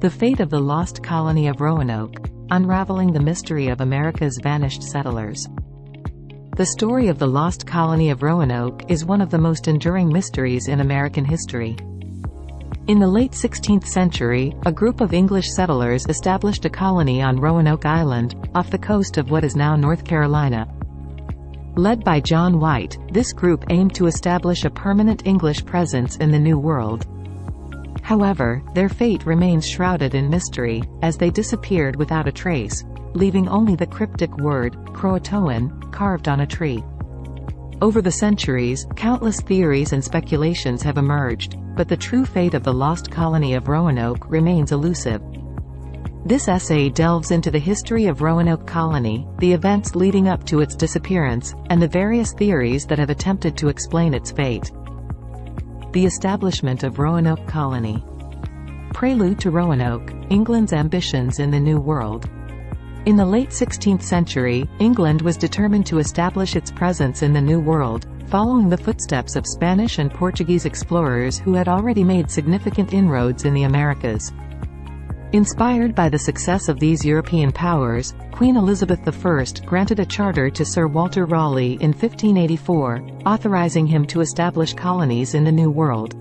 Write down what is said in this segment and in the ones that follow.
The fate of the lost colony of Roanoke, unraveling the mystery of America's vanished settlers. The story of the lost colony of Roanoke is one of the most enduring mysteries in American history. In the late 16th century, a group of English settlers established a colony on Roanoke Island, off the coast of what is now North Carolina. Led by John White, this group aimed to establish a permanent English presence in the New World. However, their fate remains shrouded in mystery, as they disappeared without a trace, leaving only the cryptic word, CROATOAN, carved on a tree. Over the centuries, countless theories and speculations have emerged, but the true fate of the lost colony of Roanoke remains elusive. This essay delves into the history of Roanoke Colony, the events leading up to its disappearance, and the various theories that have attempted to explain its fate. The establishment of Roanoke Colony. Prelude to Roanoke, England's ambitions in the New World. In the late 16th century, England was determined to establish its presence in the New World, following the footsteps of Spanish and Portuguese explorers who had already made significant inroads in the Americas. Inspired by the success of these European powers, Queen Elizabeth I granted a charter to Sir Walter Raleigh in 1584, authorizing him to establish colonies in the New World.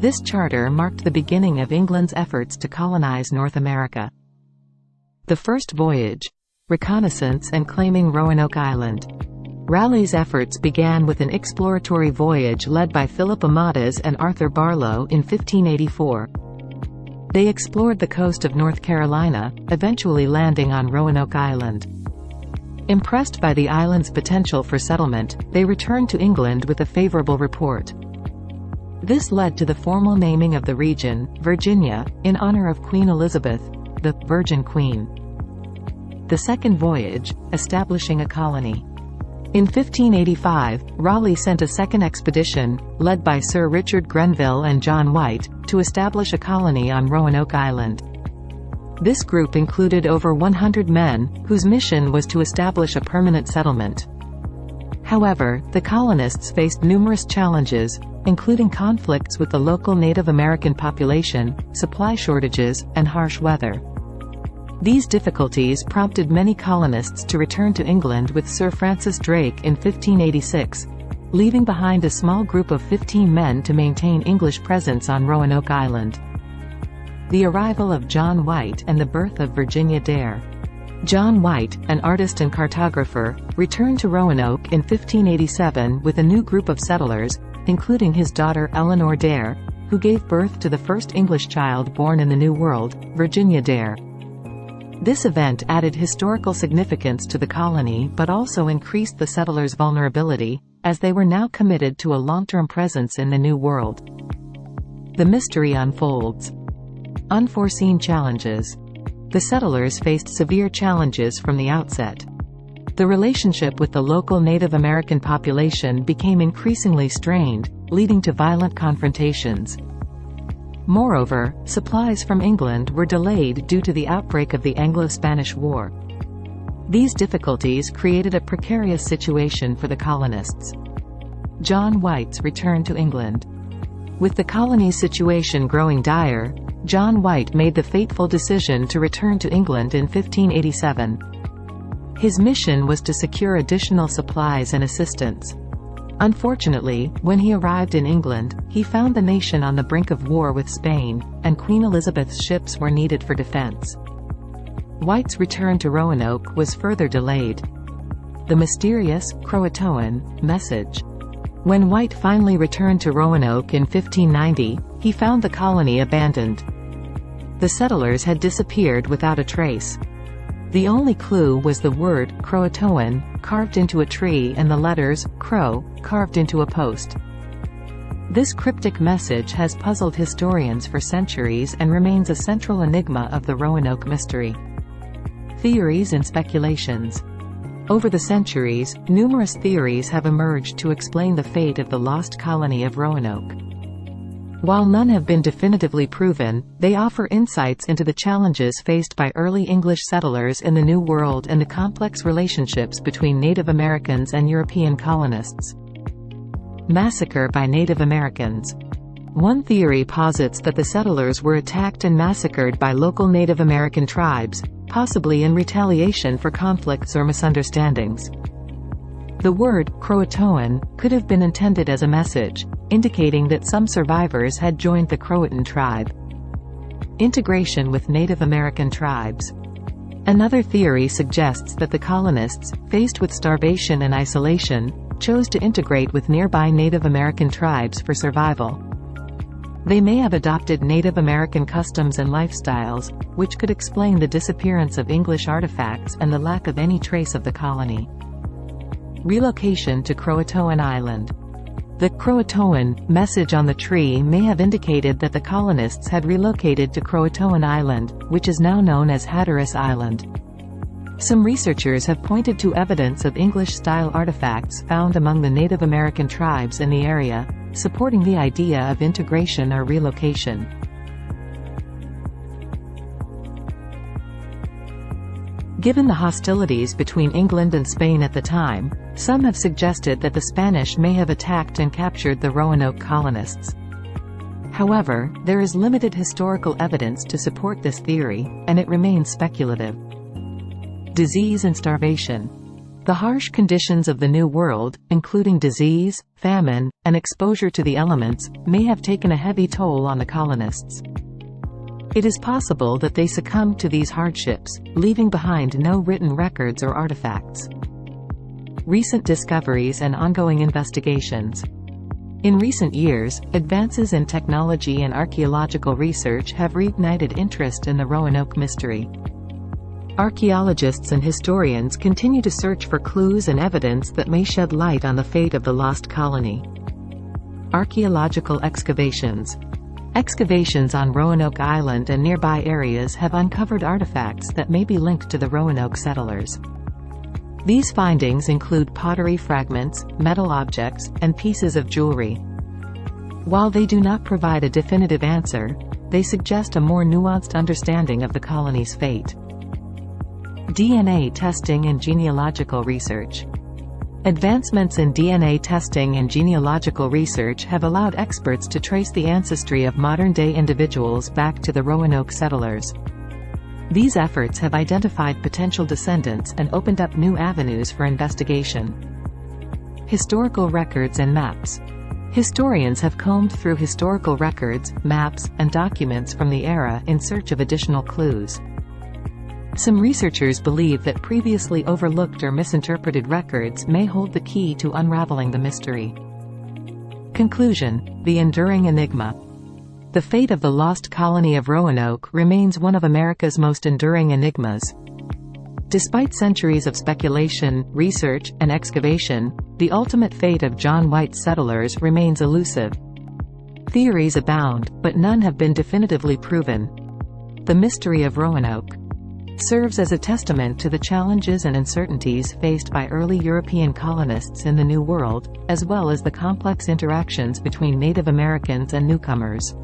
This charter marked the beginning of England's efforts to colonize North America. The first voyage. Reconnaissance and claiming Roanoke Island. Raleigh's efforts began with an exploratory voyage led by Philip Amadas and Arthur Barlow in 1584. They explored the coast of North Carolina, eventually landing on Roanoke Island. Impressed by the island's potential for settlement, they returned to England with a favorable report. This led to the formal naming of the region, Virginia, in honor of Queen Elizabeth, the Virgin Queen. The second voyage, establishing a colony. In 1585, Raleigh sent a second expedition, led by Sir Richard Grenville and John White, to establish a colony on Roanoke Island. This group included over 100 men, whose mission was to establish a permanent settlement. However, the colonists faced numerous challenges, including conflicts with the local Native American population, supply shortages, and harsh weather. These difficulties prompted many colonists to return to England with Sir Francis Drake in 1586, leaving behind a small group of 15 men to maintain English presence on Roanoke Island. The arrival of John White and the birth of Virginia Dare. John White, an artist and cartographer, returned to Roanoke in 1587 with a new group of settlers, including his daughter Eleanor Dare, who gave birth to the first English child born in the New World, Virginia Dare. This event added historical significance to the colony but also increased the settlers' vulnerability, as they were now committed to a long-term presence in the New World. The mystery unfolds. Unforeseen challenges. The settlers faced severe challenges from the outset. The relationship with the local Native American population became increasingly strained, leading to violent confrontations. Moreover, supplies from England were delayed due to the outbreak of the Anglo-Spanish War. These difficulties created a precarious situation for the colonists. John White's return to England. With the colony's situation growing dire, John White made the fateful decision to return to England in 1587. His mission was to secure additional supplies and assistance. Unfortunately, when he arrived in England, he found the nation on the brink of war with Spain, and Queen Elizabeth's ships were needed for defense. White's return to Roanoke was further delayed. The mysterious CROATOAN message. When White finally returned to Roanoke in 1590, he found the colony abandoned. The settlers had disappeared without a trace. The only clue was the word CROATOAN carved into a tree and the letters CRO carved into a post. This cryptic message has puzzled historians for centuries and remains a central enigma of the Roanoke mystery. Theories and speculations. Over the centuries, numerous theories have emerged to explain the fate of the lost colony of Roanoke. While none have been definitively proven, they offer insights into the challenges faced by early English settlers in the New World and the complex relationships between Native Americans and European colonists. Massacre by Native Americans. One theory posits that the settlers were attacked and massacred by local Native American tribes, possibly in retaliation for conflicts or misunderstandings. The word CROATOAN could have been intended as a message, indicating that some survivors had joined the Croatan tribe. Integration with Native American tribes. Another theory suggests that the colonists, faced with starvation and isolation, chose to integrate with nearby Native American tribes for survival. They may have adopted Native American customs and lifestyles, which could explain the disappearance of English artifacts and the lack of any trace of the colony. Relocation to CROATOAN Island. The CROATOAN message on the tree may have indicated that the colonists had relocated to CROATOAN Island, which is now known as Hatteras Island. Some researchers have pointed to evidence of English-style artifacts found among the Native American tribes in the area, supporting the idea of integration or relocation. Given the hostilities between England and Spain at the time, some have suggested that the Spanish may have attacked and captured the Roanoke colonists. However, there is limited historical evidence to support this theory, and it remains speculative. Disease and starvation. The harsh conditions of the New World, including disease, famine, and exposure to the elements, may have taken a heavy toll on the colonists. It is possible that they succumbed to these hardships, leaving behind no written records or artifacts. Recent discoveries and ongoing investigations. In recent years, advances in technology and archaeological research have reignited interest in the Roanoke mystery. Archaeologists and historians continue to search for clues and evidence that may shed light on the fate of the lost colony. Archaeological excavations. Excavations on Roanoke Island and nearby areas have uncovered artifacts that may be linked to the Roanoke settlers. These findings include pottery fragments, metal objects, and pieces of jewelry. While they do not provide a definitive answer, they suggest a more nuanced understanding of the colony's fate. DNA testing and genealogical research. Advancements in DNA testing and genealogical research have allowed experts to trace the ancestry of modern-day individuals back to the Roanoke settlers. These efforts have identified potential descendants and opened up new avenues for investigation. Historical records and maps. Historians have combed through historical records, maps, and documents from the era in search of additional clues. Some researchers believe that previously overlooked or misinterpreted records may hold the key to unraveling the mystery. Conclusion: the enduring enigma. The fate of the lost colony of Roanoke remains one of America's most enduring enigmas. Despite centuries of speculation, research, and excavation, the ultimate fate of John White's settlers remains elusive. Theories abound, but none have been definitively proven. The mystery of Roanoke serves as a testament to the challenges and uncertainties faced by early European colonists in the New World, as well as the complex interactions between Native Americans and newcomers.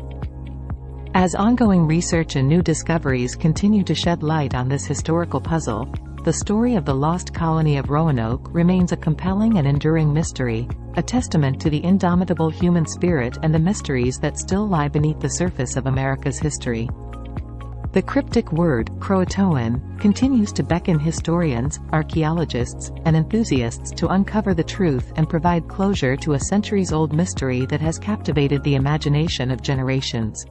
As ongoing research and new discoveries continue to shed light on this historical puzzle, the story of the lost colony of Roanoke remains a compelling and enduring mystery, a testament to the indomitable human spirit and the mysteries that still lie beneath the surface of America's history. The cryptic word, CROATOAN, continues to beckon historians, archaeologists, and enthusiasts to uncover the truth and provide closure to a centuries-old mystery that has captivated the imagination of generations.